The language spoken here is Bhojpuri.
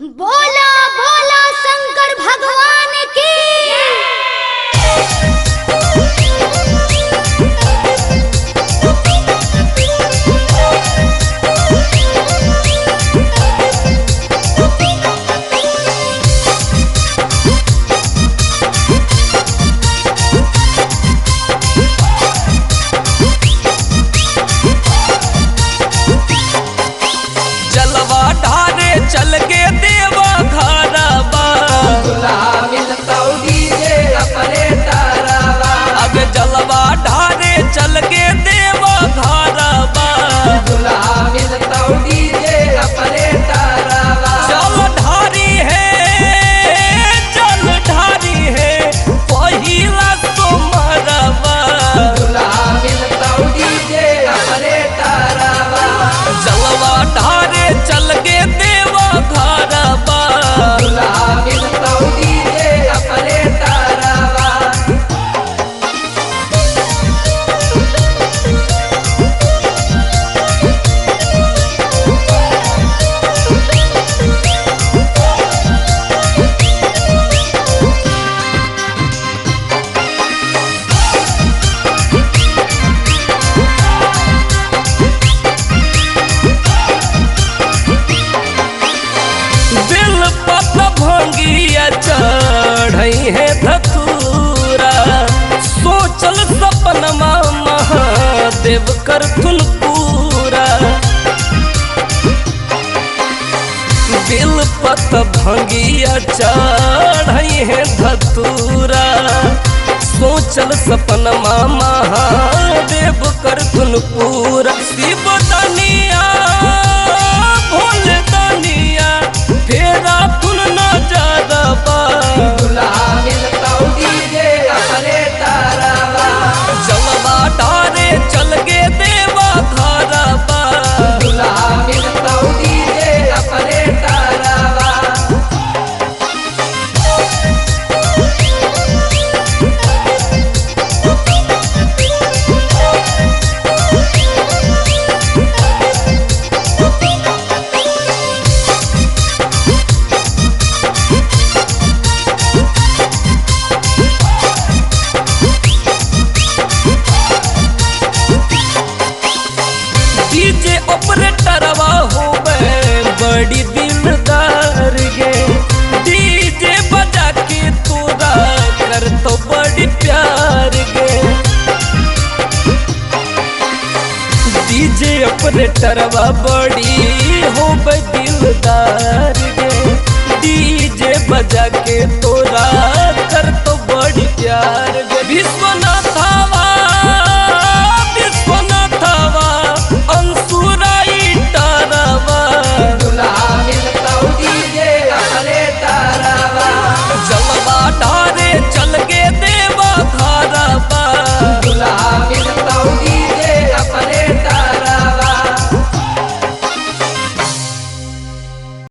बोला बोला शंकर भगवान की। जलवा ढारे चल के देवा घरवा अब जलवा ढारे चल के देवा घरवा जल ढारी है पहिला सोमरवा जलवा ढारे चल के देवा घरवा दिल पत भंगिया चढ़ई है धतूरा सोचल सपनमा महादेव कर तुन पूरा दिल पत भंगिया चढ़ई है धतूरा सोचल सपनमा महादेव कर तुन पूरा शिव दनिया भोल दनिया फेरा तुन नजरबा जलवा ढारे चल के देवा घरबा डीजे ऑपरेटरवा होवे बड़ी दिलदार गे डीजे बजा के तोरा कर तो बड़ी प्यार गे डीजे ऑपरेटरवा बड़ी होवे दिलदार गे डीजे बजा